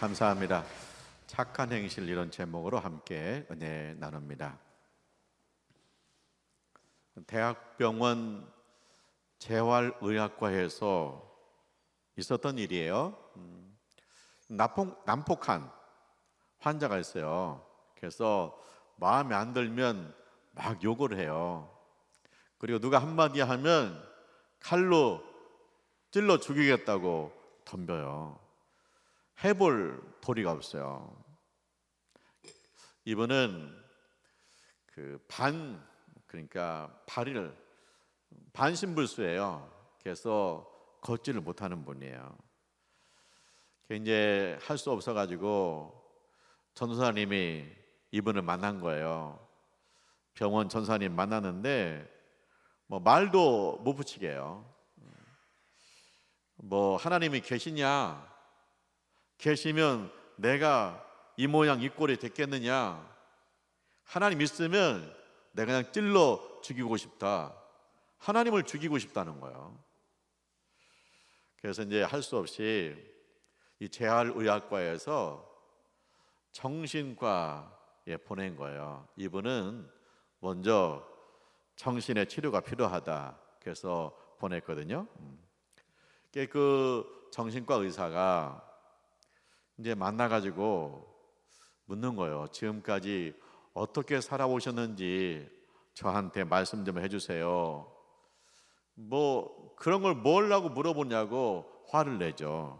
감사합니다. 착한 행실 이런 제목으로 함께 은혜 나눕니다. 대학병원 재활의학과에서 있었던 일이에요. 난폭한 환자가 있어요. 그래서 마음에 안 들면 막 욕을 해요. 그리고 누가 한마디 하면 칼로 찔러 죽이겠다고 덤벼요. 해볼 도리가 없어요. 이분은 그러니까 발을 반신불수예요. 그래서 걷지를 못하는 분이에요. 이제 할 수 없어가지고 전도사님이 이분을 만난 거예요. 병원 전사님 만났는데 말도 못 붙이게 해요. 하나님이 계시냐? 계시면 내가 이 모양 이 꼴이 됐겠느냐? 하나님 있으면 내가 그냥 찔러 죽이고 싶다. 하나님을 죽이고 싶다는 거예요. 그래서 이제 할 수 없이 이 재활의학과에서 정신과에 보낸 거예요. 이분은 먼저 정신의 치료가 필요하다. 그래서 보냈거든요. 그 정신과 의사가 이제 만나가지고 묻는 거예요. 지금까지 어떻게 살아오셨는지 저한테 말씀 좀 해주세요. 그런 걸 뭐라고 물어보냐고 화를 내죠.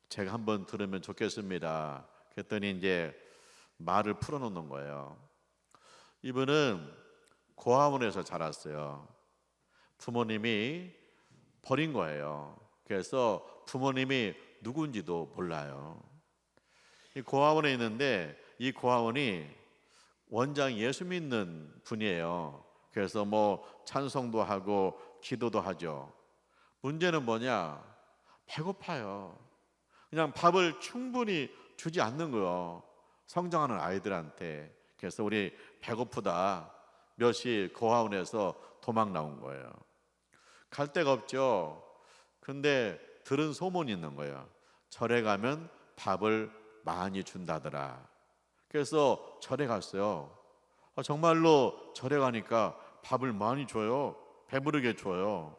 제가 한번 들으면 좋겠습니다. 그랬더니 이제 말을 풀어놓는 거예요. 이분은 고아원에서 자랐어요. 부모님이 버린 거예요. 그래서 부모님이 누군지도 몰라요. 이 고아원에 있는데 이 고아원이 원장 예수 믿는 분이에요. 그래서 찬송도 하고 기도도 하죠. 문제는 뭐냐? 배고파요. 그냥 밥을 충분히 주지 않는 거예요. 성장하는 아이들한테. 그래서 우리 배고프다. 몇 시 고아원에서 도망 나온 거예요. 갈 데가 없죠. 근데 들은 소문이 있는 거예요. 절에 가면 밥을 많이 준다더라. 그래서 절에 갔어요. 정말로 절에 가니까 밥을 많이 줘요. 배부르게 줘요.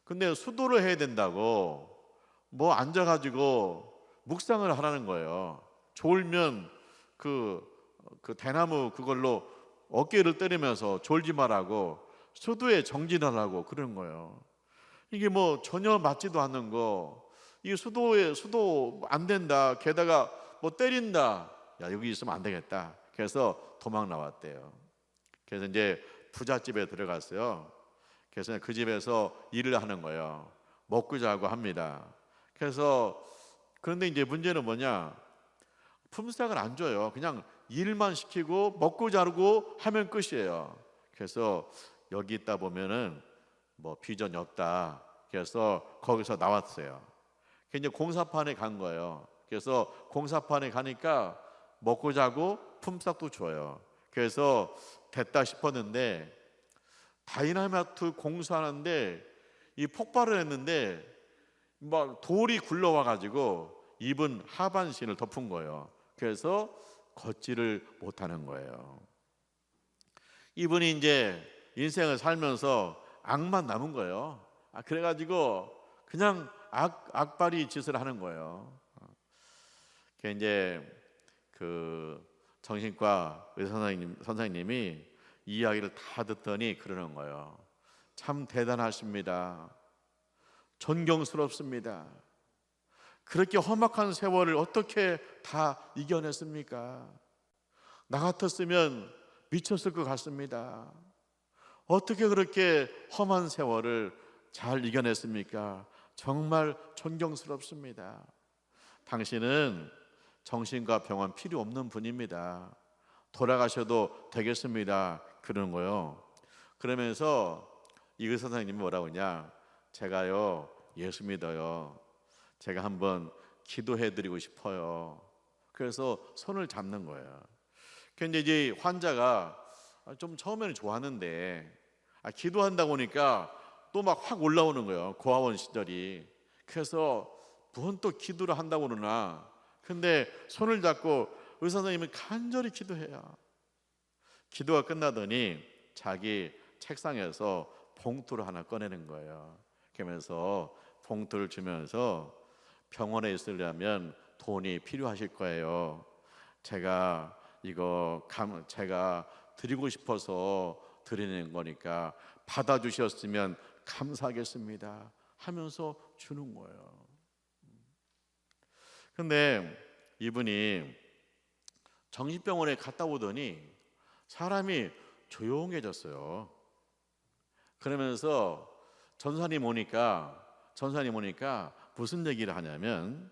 근데 수도를 해야 된다고 앉아가지고 묵상을 하라는 거예요. 졸면 그 대나무 그걸로 어깨를 때리면서 졸지 말라고 수도에 정진하라고 그런 거예요. 이게 전혀 맞지도 않는 거. 이 수도 안 된다. 게다가 때린다. 야, 여기 있으면 안 되겠다. 그래서 도망 나왔대요. 그래서 이제 부잣집에 들어갔어요. 그래서 그 집에서 일을 하는 거예요. 먹고 자고 합니다. 그런데 이제 문제는 뭐냐? 품삯을 안 줘요. 그냥 일만 시키고 먹고 자고 하면 끝이에요. 그래서 여기 있다 보면은 비전이 없다. 그래서 거기서 나왔어요. 이제 공사판에 간 거예요. 그래서 공사판에 가니까 먹고 자고 품삯도 줘요. 그래서 됐다 싶었는데 다이나마이트 공사하는데 이 폭발을 했는데 돌이 굴러와 가지고 입은 하반신을 덮은 거예요. 그래서 걷지를 못하는 거예요. 이분이 이제 인생을 살면서 악만 남은 거예요. 그래가지고 그냥 악바리 짓을 하는 거예요. 이제 정신과 의사 선생님이 이 이야기를 다 듣더니 그러는 거예요. 참 대단하십니다. 존경스럽습니다. 그렇게 험악한 세월을 어떻게 다 이겨냈습니까? 나 같았으면 미쳤을 것 같습니다. 어떻게 그렇게 험한 세월을 잘 이겨냈습니까? 정말 존경스럽습니다. 당신은 정신과 병원 필요 없는 분입니다. 돌아가셔도 되겠습니다. 그러는 거예요. 그러면서 이 의사 선생님이 뭐라고 하냐? 제가요 예수 믿어요. 제가 한번 기도해드리고 싶어요. 그래서 손을 잡는 거예요. 근데 이제 환자가 좀 처음에는 좋았는데 기도한다 보니까 또 막 확 올라오는 거예요. 고아원 시절이. 그래서 무슨 또 기도를 한다고 그러나 근데 손을 잡고 의사 선생님은 간절히 기도해요. 기도가 끝나더니 자기 책상에서 봉투를 하나 꺼내는 거예요. 그러면서 봉투를 주면서 병원에 있으려면 돈이 필요하실 거예요. 제가 제가 드리고 싶어서 드리는 거니까 받아주셨으면 감사하겠습니다 하면서 주는 거예요. 근데 이분이 정신병원에 갔다 오더니 사람이 조용해졌어요. 그러면서 전사님 오니까 무슨 얘기를 하냐면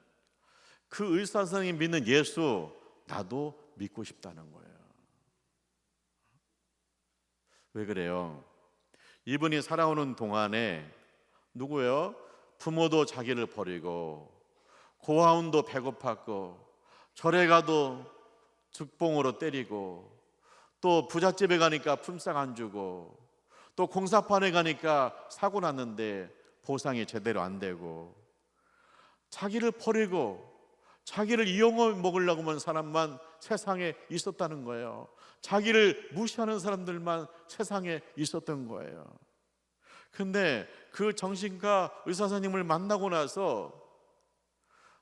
그 의사 선생님 믿는 예수 나도 믿고 싶다는 거예요. 왜 그래요? 이분이 살아오는 동안에 누구예요? 부모도 자기를 버리고 고아원도 배고팠고 절에 가도 죽봉으로 때리고 또 부잣집에 가니까 품삯 안 주고 또 공사판에 가니까 사고 났는데 보상이 제대로 안 되고 자기를 버리고 자기를 이용해 먹으려고 하는 사람만 세상에 있었다는 거예요. 자기를 무시하는 사람들만 세상에 있었던 거예요. 근데 그 정신과 의사 선생님을 만나고 나서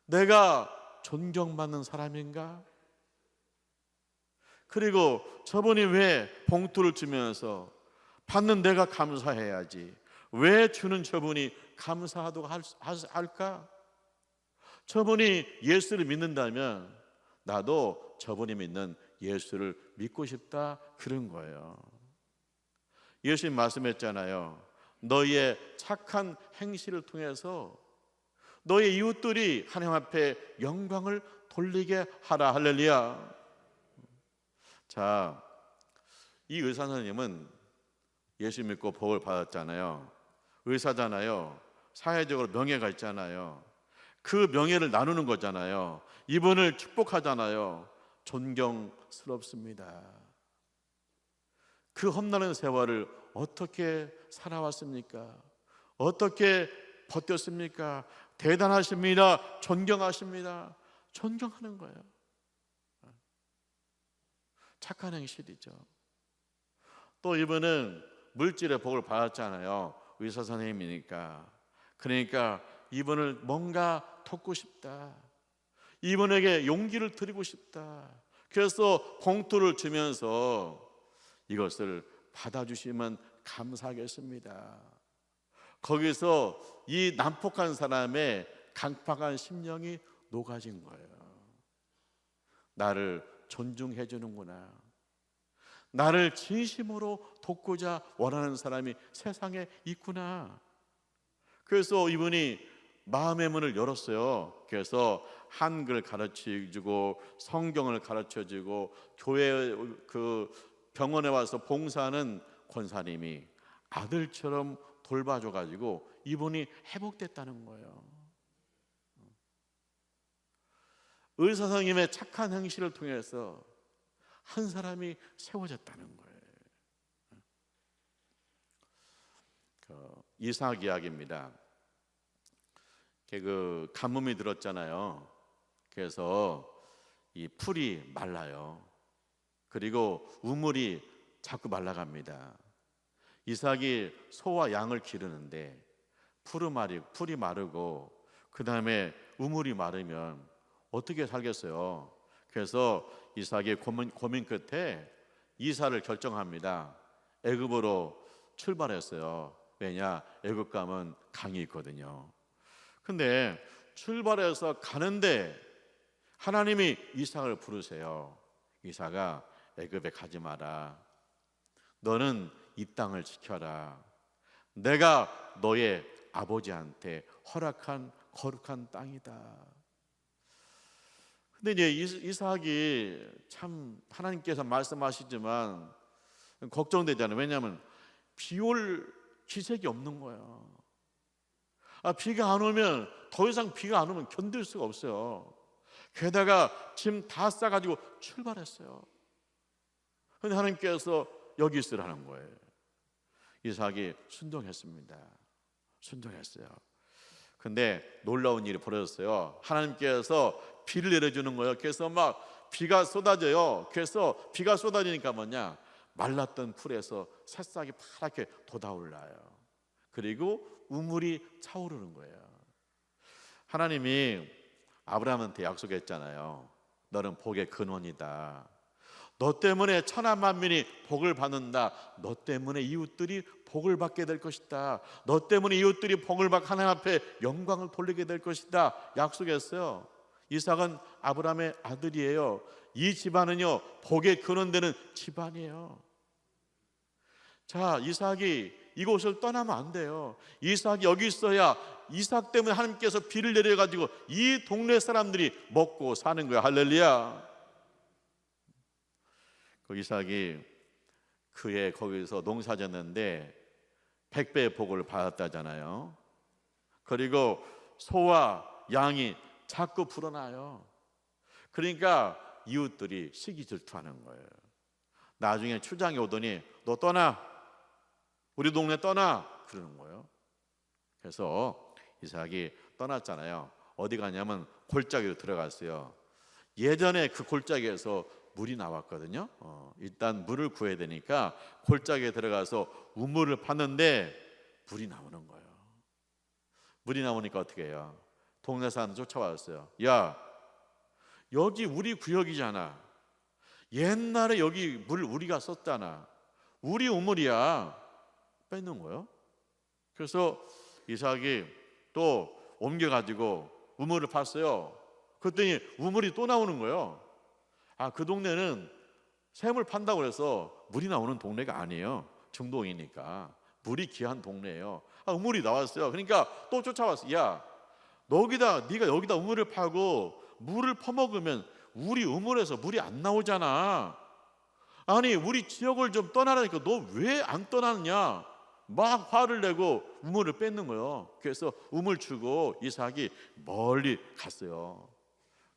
내가 존경받는 사람인가? 그리고 저분이 왜 봉투를 주면서 받는 내가 감사해야지 왜 주는 저분이 감사하다고 할까? 저분이 예수를 믿는다면 나도 저분이 믿는 예수를 믿고 싶다 그런 거예요. 예수님 말씀했잖아요. 너희의 착한 행실을 통해서 너희 이웃들이 하나님 앞에 영광을 돌리게 하라. 할렐루야. 자, 이 의사 선생님은 예수 믿고 복을 받았잖아요. 의사잖아요. 사회적으로 명예가 있잖아요. 그 명예를 나누는 거잖아요. 이분을 축복하잖아요. 존경스럽습니다. 그 험난한 세월을 어떻게 살아왔습니까? 어떻게 버텼습니까? 대단하십니다. 존경하십니다. 존경하는 거예요. 착한 행실이죠. 또 이분은 물질의 복을 받았잖아요. 의사 선생님이니까. 그러니까 이분을 뭔가 돕고 싶다. 이분에게 용기를 드리고 싶다. 그래서 봉투를 주면서 이것을 받아주시면 감사하겠습니다. 거기서 이 난폭한 사람의 강팍한 심령이 녹아진 거예요. 나를 존중해 주는구나. 나를 진심으로 돕고자 원하는 사람이 세상에 있구나. 그래서 이분이 마음의 문을 열었어요. 그래서 한글 가르쳐주고 성경을 가르쳐주고 교회 그 병원에 와서 봉사하는 권사님이 아들처럼 돌봐줘가지고 이분이 회복됐다는 거예요. 의사 선생님의 착한 행실을 통해서 한 사람이 세워졌다는 거예요. 이삭 이야기입니다. 그 가뭄이 들었잖아요. 그래서 이 풀이 말라요. 그리고 우물이 자꾸 말라갑니다. 이삭이 소와 양을 기르는데 풀이 마르고 그 다음에 우물이 마르면 어떻게 살겠어요? 그래서 이삭이 고민 끝에 이사를 결정합니다. 애굽으로 출발했어요. 왜냐? 애굽 가면 강이 있거든요. 근데 출발해서 가는데 하나님이 이삭을 부르세요. 이삭아, 애굽에 가지 마라. 너는 이 땅을 지켜라. 내가 너의 아버지한테 허락한 거룩한 땅이다. 근데 이제 이삭이 참 하나님께서 말씀하시지만 걱정되잖아요. 왜냐하면 비 올 기색이 없는 거예요. 비가 안 오면 더 이상 비가 안 오면 견딜 수가 없어요. 게다가 짐 다 싸가지고 출발했어요. 그런데 하나님께서 여기 있으라는 거예요. 이삭이 순종했습니다. 순종했어요. 근데 놀라운 일이 벌어졌어요. 하나님께서 비를 내려주는 거예요. 그래서 막 비가 쏟아져요. 그래서 비가 쏟아지니까 뭐냐, 말랐던 풀에서 새싹이 파랗게 돋아올라요. 그리고 우물이 차오르는 거예요. 하나님이 아브라함한테 약속했잖아요. 너는 복의 근원이다. 너 때문에 천하 만민이 복을 받는다. 너 때문에 이웃들이 복을 받게 될 것이다. 너 때문에 이웃들이 복을 받고 하나님 앞에 영광을 돌리게 될 것이다. 약속했어요. 이삭은 아브라함의 아들이에요. 이 집안은요, 복의 근원되는 집안이에요. 자, 이삭이 이곳을 떠나면 안 돼요. 이삭이 여기 있어야 이삭 때문에 하나님께서 비를 내려가지고 이 동네 사람들이 먹고 사는 거예요. 할렐루야. 그 이삭이 그해 거기서 농사졌는데 100배의 복을 받았다잖아요. 그리고 소와 양이 자꾸 불어나요. 그러니까 이웃들이 시기 질투하는 거예요. 나중에 추장이 오더니 너 떠나, 우리 동네 떠나, 그러는 거예요. 그래서 이삭이 떠났잖아요. 어디 가냐면 골짜기로 들어갔어요. 예전에 그 골짜기에서 물이 나왔거든요. 일단 물을 구해야 되니까 골짜기에 들어가서 우물을 파는데 물이 나오는 거예요. 물이 나오니까 어떻게 해요? 동네 사람 쫓아왔어요. 야, 여기 우리 구역이잖아. 옛날에 여기 물 우리가 썼잖아. 우리 우물이야. 뺏는 거예요. 그래서 이삭이 또 옮겨가지고 우물을 팠어요. 그랬더니 우물이 또 나오는 거예요. 아, 그 동네는 샘을 판다고 해서 물이 나오는 동네가 아니에요. 중동이니까 물이 귀한 동네예요. 아, 우물이 나왔어요. 그러니까 또 쫓아왔어요. 야, 네가 여기다 우물을 파고 물을 퍼먹으면 우리 우물에서 물이 안 나오잖아. 아니, 우리 지역을 좀 떠나라니까 너 왜 안 떠나느냐. 막 화를 내고 우물을 뺏는 거예요. 그래서 우물 주고 이삭이 멀리 갔어요.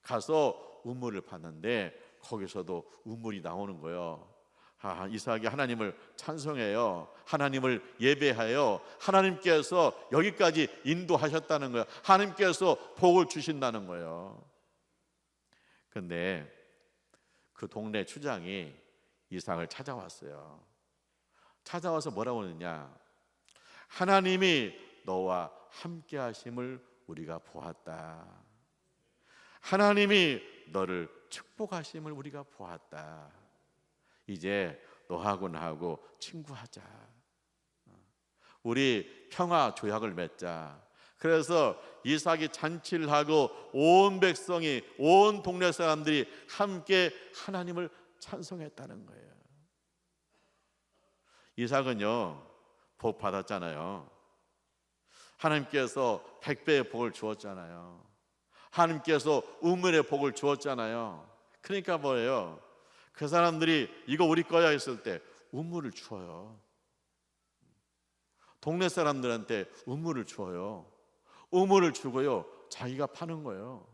가서 우물을 봤는데 거기서도 우물이 나오는 거예요. 아, 이삭이 하나님을 찬송해요. 하나님을 예배하여 하나님께서 여기까지 인도하셨다는 거예요. 하나님께서 복을 주신다는 거예요. 근데 그 동네 추장이 이삭을 찾아왔어요. 찾아와서 뭐라고 하느냐, 하나님이 너와 함께 하심을 우리가 보았다. 하나님이 너를 축복하심을 우리가 보았다. 이제 너하고 나하고 친구하자. 우리 평화 조약을 맺자. 그래서 이삭이 잔치를 하고 온 백성이, 온 동네 사람들이 함께 하나님을 찬송했다는 거예요. 이삭은요, 복 받았잖아요. 하나님께서 100배의 복을 주었잖아요. 하나님께서 우물의 복을 주었잖아요. 그러니까 뭐예요? 그 사람들이 이거 우리 거야 했을 때 우물을 주어요. 동네 사람들한테 우물을 주어요. 우물을 주고요, 자기가 파는 거예요.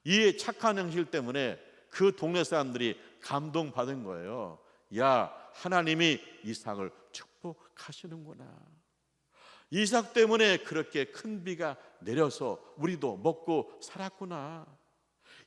이 착한 행실 때문에 그 동네 사람들이 감동받은 거예요. 야, 하나님이 이삭을 축복하시는구나. 이삭 때문에 그렇게 큰 비가 내려서 우리도 먹고 살았구나.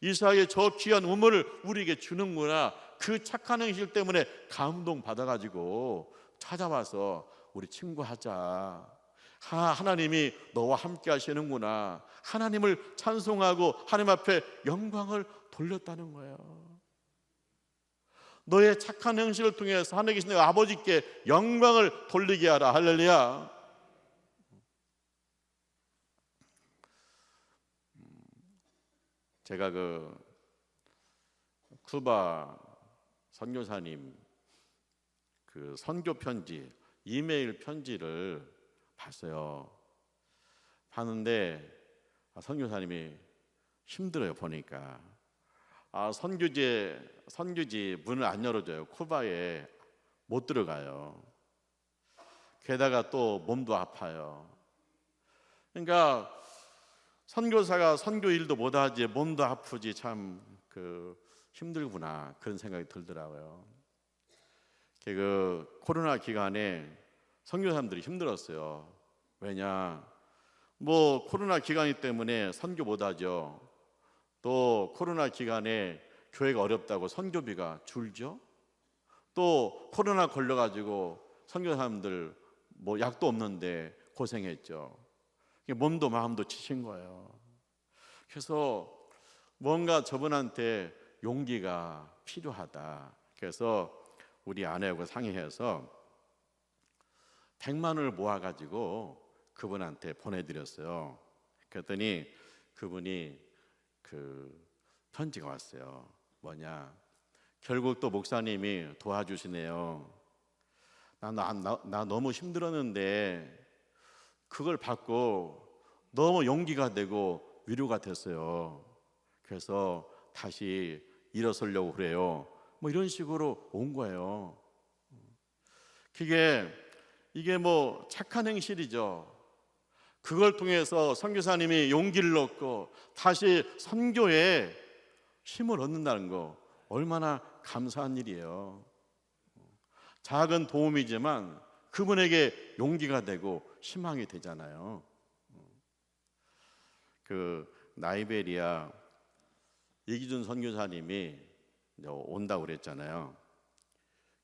이삭의 저 귀한 우물을 우리에게 주는구나. 그 착한 행실 때문에 감동받아가지고 찾아와서 우리 친구하자. 하나님이 너와 함께 하시는구나. 하나님을 찬송하고 하나님 앞에 영광을 돌렸다는 거예요. 너의 착한 행실을 통해서 하늘에 계신 아버지께 영광을 돌리게 하라. 할렐루야. 제가 그 쿠바 선교사님 그 선교 편지, 이메일 편지를 봤어요. 봤는데 선교사님이 힘들어요. 보니까 선교지 문을 안 열어줘요. 쿠바에 못 들어가요. 게다가 또 몸도 아파요. 그러니까 선교사가 선교 일도 못하지 몸도 아프지 참 힘들구나, 그런 생각이 들더라고요. 그 코로나 기간에 선교사님들이 힘들었어요. 왜냐, 뭐 코로나 기간이 때문에 선교 못 하죠. 또 코로나 기간에 교회가 어렵다고 선교비가 줄죠. 또 코로나 걸려가지고 선교사님들 뭐 약도 없는데 고생했죠. 몸도 마음도 지친 거예요. 그래서 뭔가 저분한테 용기가 필요하다. 그래서 우리 아내하고 상의해서 100만 원을 모아가지고 그분한테 보내드렸어요. 그랬더니 그분이 그 편지가 왔어요. 뭐냐? 결국 또 목사님이 도와주시네요. 나 너무 힘들었는데 그걸 받고 너무 용기가 되고 위로가 됐어요. 그래서 다시 일어서려고 그래요. 뭐 이런 식으로 온 거예요. 이게 뭐 착한 행실이죠. 그걸 통해서 선교사님이 용기를 얻고 다시 선교에 힘을 얻는다는 거 얼마나 감사한 일이에요. 작은 도움이지만 그분에게 용기가 되고 희망이 되잖아요. 그 나이베리아 이기준 선교사님이 온다고 그랬잖아요.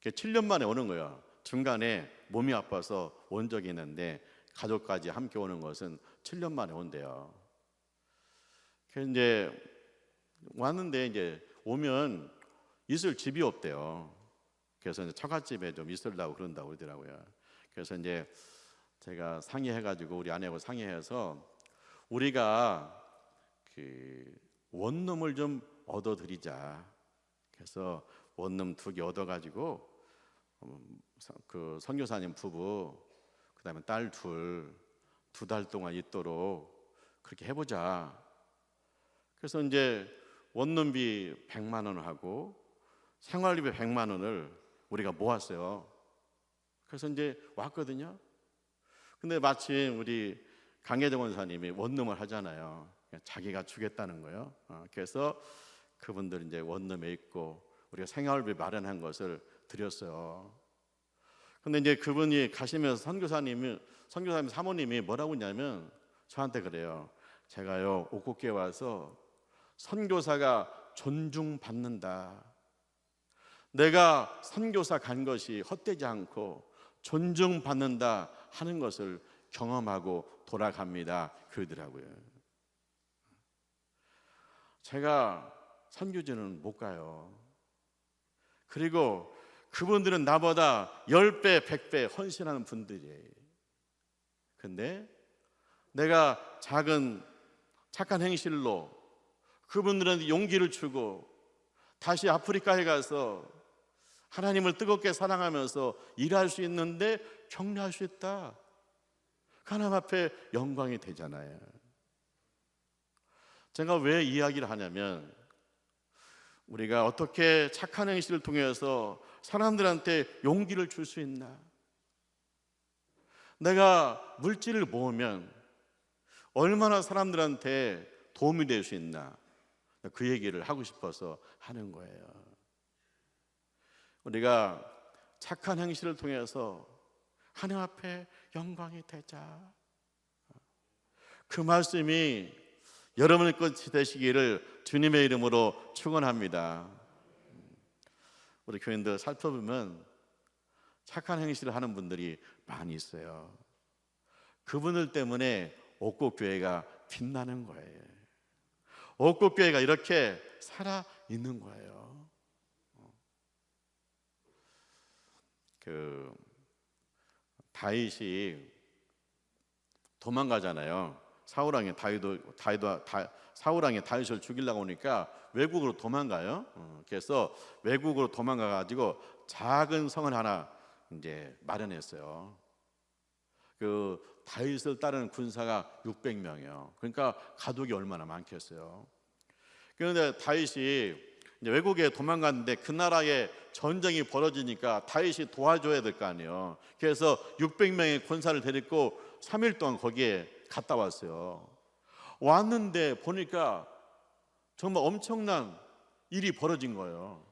7년 만에 오는 거예요. 중간에 몸이 아파서 온 적이 있는데 가족까지 함께 오는 것은 7년 만에 온대요. 그래서 이제 왔는데 이제 오면 있을 집이 없대요. 그래서 이제 처갓집에 좀 있으려고 그런다고 그러더라고요. 그래서 이제 제가 상의해가지고 우리 아내하고 상의해서 우리가 그 원룸을 좀 얻어드리자. 그래서 원룸 2개 얻어가지고 그 선교사님 부부 그다음에 딸 2달 동안 있도록 그렇게 해보자. 그래서 이제 원룸비 100만 원 하고 생활비비 100만 원을 우리가 모았어요. 그래서 이제 왔거든요. 근데 마침 우리 강혜정 원사님이 원룸을 하잖아요. 자기가 주겠다는 거예요. 그래서 그분들 이제 원룸에 있고 우리가 생활비 마련한 것을 드렸어요. 근데 이제 그분이 가시면서 선교사님 사모님이 뭐라고 했냐면 저한테 그래요. 제가요 옥국교회 와서 선교사가 존중받는다. 내가 선교사 간 것이 헛되지 않고 존중받는다 하는 것을 경험하고 돌아갑니다. 그러더라고요. 제가 선교지는 못 가요. 그리고 그분들은 나보다 10배, 100배 헌신하는 분들이에요. 근데 내가 작은 착한 행실로 그분들은 용기를 주고 다시 아프리카에 가서 하나님을 뜨겁게 사랑하면서 일할 수 있는데 격려할 수 있다. 하나님 앞에 영광이 되잖아요. 제가 왜 이야기를 하냐면 우리가 어떻게 착한 행실을 통해서 사람들한테 용기를 줄 수 있나? 내가 물질을 모으면 얼마나 사람들한테 도움이 될 수 있나? 그 얘기를 하고 싶어서 하는 거예요. 우리가 착한 행실을 통해서 하나님 앞에 영광이 되자. 그 말씀이 여러분의 것이 되시기를 주님의 이름으로 축원합니다. 우리 교인들 살펴보면 착한 행실을 하는 분들이 많이 있어요. 그분들 때문에 옥국교회가 빛나는 거예요. 옥국교회가 이렇게 살아 있는 거예요. 그 다윗이 도망가잖아요. 사울왕이 다윗을 죽이려고 하니까 외국으로 도망가요. 그래서 외국으로 도망가 가지고 작은 성을 하나 이제 마련했어요. 그 다윗을 따르는 군사가 600명이에요. 그러니까 가족이 얼마나 많겠어요. 그런데 다윗이 이제 외국에 도망갔는데 그 나라에 전쟁이 벌어지니까 다윗이 도와줘야 될 거 아니에요. 그래서 600명의 군사를 데리고 3일 동안 거기에 갔다 왔어요. 왔는데 보니까 정말 엄청난 일이 벌어진 거예요.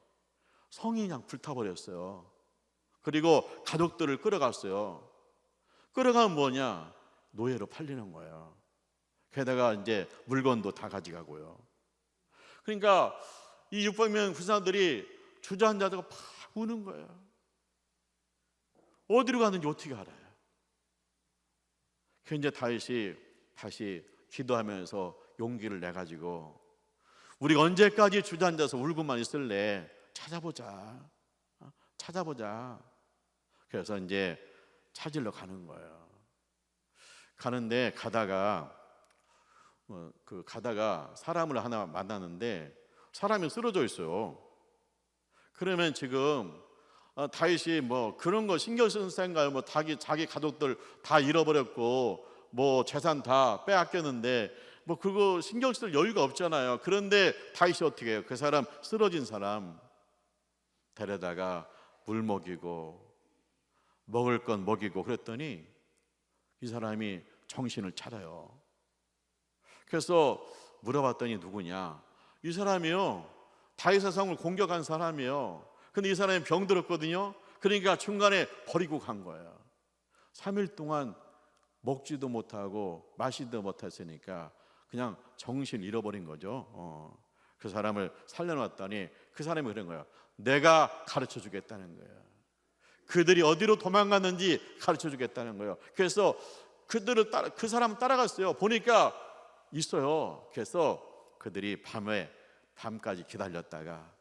성이 그냥 불타버렸어요. 그리고 가족들을 끌어갔어요. 끌어가면 뭐냐? 노예로 팔리는 거예요. 게다가 이제 물건도 다 가져가고요. 그러니까 이 600명 군사들이 주저앉아서 막 우는 거예요. 어디로 가는지 어떻게 알아요? 그 이제 다윗이 다시 기도하면서 용기를 내 가지고 우리가 언제까지 주저앉아서 울고만 있을래? 찾아보자. 찾아보자. 그래서 이제 찾으러 가는 거예요. 가는데 가다가 사람을 하나 만나는데 사람이 쓰러져 있어요. 그러면 지금 다윗이 뭐 그런 거 신경 쓰는 셈인가요? 뭐 자기 가족들 다 잃어버렸고 뭐 재산 다 빼앗겼는데 뭐 그거 신경 쓸 여유가 없잖아요. 그런데 다윗이 어떻게 해요? 그 사람 쓰러진 사람 데려다가 물 먹이고 먹을 건 먹이고 그랬더니 이 사람이 정신을 차려요. 그래서 물어봤더니 누구냐? 이 사람이요, 다윗의 성을 공격한 사람이요. 근데 이 사람이 병들었거든요. 그러니까 중간에 버리고 간 거예요. 3일 동안 먹지도 못하고 마시지도 못했으니까 그냥 정신 잃어버린 거죠. 그 사람을 살려놨더니 그 사람이 그런 거예요. 내가 가르쳐 주겠다는 거예요. 그들이 어디로 도망갔는지 가르쳐 주겠다는 거예요. 그래서 그 사람 따라갔어요. 보니까 있어요. 그래서 그들이 밤까지 기다렸다가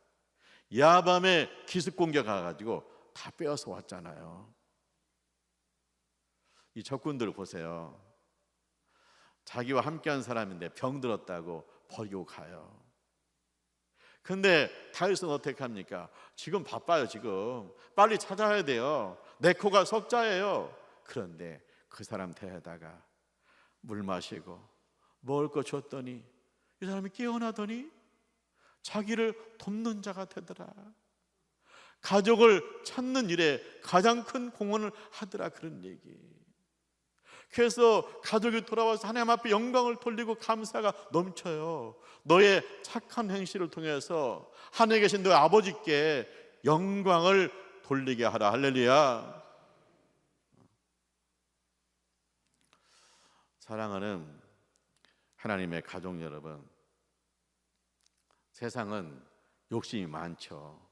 야밤에 기습 공격 가가지고 다 빼앗아 왔잖아요. 이 적군들 보세요. 자기와 함께한 사람인데 병들었다고 버리고 가요. 근데 다윗은 어떻게 합니까? 지금 바빠요. 지금 빨리 찾아야 돼요. 내 코가 석자예요. 그런데 그 사람 데려다가 물 마시고 먹을 거 줬더니 이 사람이 깨어나더니 자기를 돕는 자가 되더라. 가족을 찾는 일에 가장 큰 공헌을 하더라. 그런 얘기. 그래서 가족이 돌아와서 하나님 앞에 영광을 돌리고 감사가 넘쳐요. 너의 착한 행실을 통해서 하늘에 계신 너의 아버지께 영광을 돌리게 하라. 할렐루야. 사랑하는 하나님의 가족 여러분, 세상은 욕심이 많죠.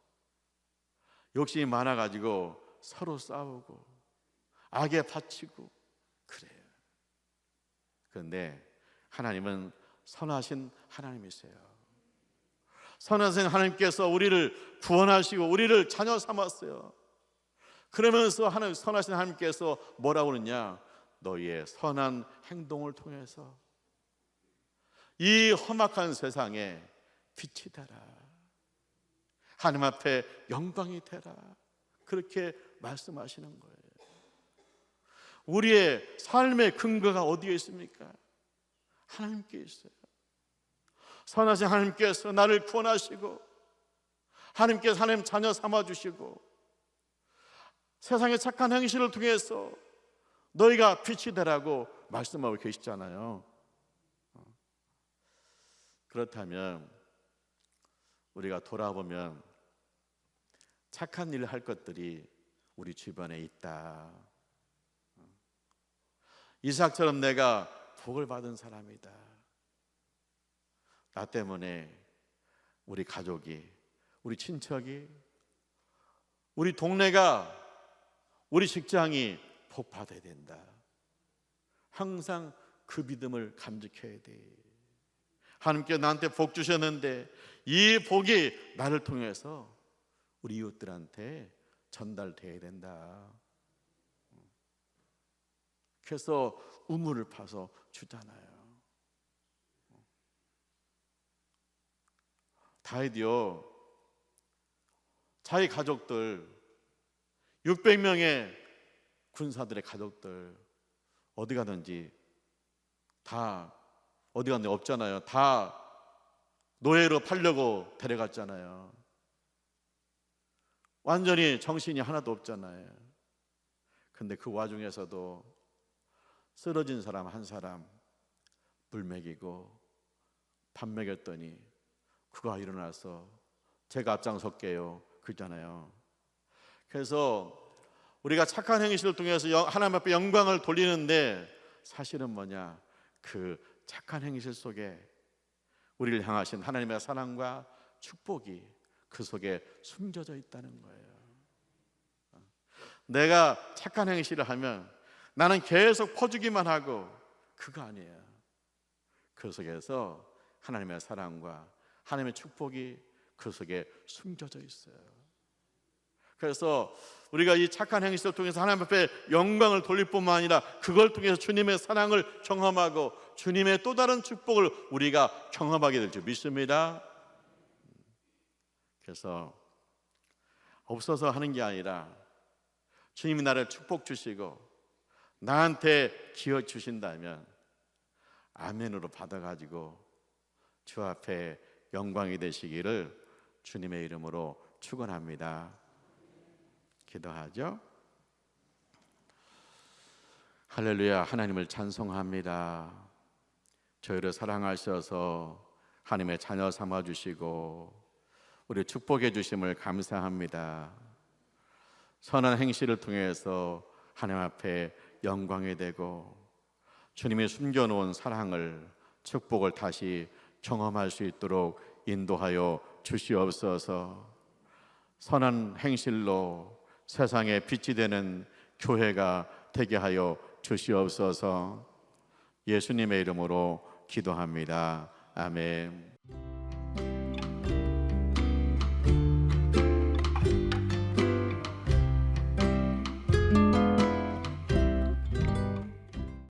욕심이 많아가지고 서로 싸우고 악에 바치고 그래요. 그런데 하나님은 선하신 하나님이세요. 선하신 하나님께서 우리를 구원하시고 우리를 자녀 삼았어요. 그러면서 선하신 하나님께서 뭐라고 그러냐? 너희의 선한 행동을 통해서 이 험악한 세상에 빛이 되라. 하나님 앞에 영광이 되라. 그렇게 말씀하시는 거예요. 우리의 삶의 근거가 어디에 있습니까? 하나님께 있어요. 선하신 하나님께서 나를 구원하시고 하나님께서 하나님 자녀 삼아주시고 세상의 착한 행실을 통해서 너희가 빛이 되라고 말씀하고 계시잖아요. 그렇다면 우리가 돌아보면 착한 일을 할 것들이 우리 주변에 있다. 이삭처럼 내가 복을 받은 사람이다. 나 때문에 우리 가족이, 우리 친척이, 우리 동네가, 우리 직장이 복 받아야 된다. 항상 그 믿음을 간직해야 돼. 하나님께 나한테 복 주셨는데 이 복이 나를 통해서 우리 이웃들한테 전달돼야 된다. 그래서 우물을 파서 주잖아요. 다윗이요, 자기 가족들 600명의 군사들의 가족들 어디 가든지 다 어디 갔는데 없잖아요. 다 노예로 팔려고 데려갔잖아요. 완전히 정신이 하나도 없잖아요. 근데 그 와중에서도 쓰러진 사람 한 사람 물 먹이고 밥 먹였더니 그가 일어나서 제가 앞장설게요 그러잖아요. 그래서 우리가 착한 행실을 통해서 하나님 앞에 영광을 돌리는데 사실은 뭐냐? 그 착한 행실 속에 우리를 향하신 하나님의 사랑과 축복이 그 속에 숨겨져 있다는 거예요. 내가 착한 행실을 하면 나는 계속 퍼주기만 하고, 그거 아니에요. 그 속에서 하나님의 사랑과 하나님의 축복이 그 속에 숨겨져 있어요. 그래서 우리가 이 착한 행실을 통해서 하나님 앞에 영광을 돌릴 뿐만 아니라 그걸 통해서 주님의 사랑을 경험하고 주님의 또 다른 축복을 우리가 경험하게 될 줄 믿습니다. 그래서 없어서 하는 게 아니라 주님이 나를 축복 주시고 나한테 기여 주신다면 아멘으로 받아가지고 주 앞에 영광이 되시기를 주님의 이름으로 축원합니다. 기도하죠. 할렐루야. 하나님을 찬송합니다. 저희를 사랑하셔서 하나님의 자녀 삼아주시고 우리 축복해 주심을 감사합니다. 선한 행실을 통해서 하나님 앞에 영광이 되고 주님이 숨겨놓은 사랑을, 축복을 다시 경험할 수 있도록 인도하여 주시옵소서. 선한 행실로 세상에 빛이 되는 교회가 되게 하여 주시옵소서. 예수님의 이름으로 기도합니다. 아멘.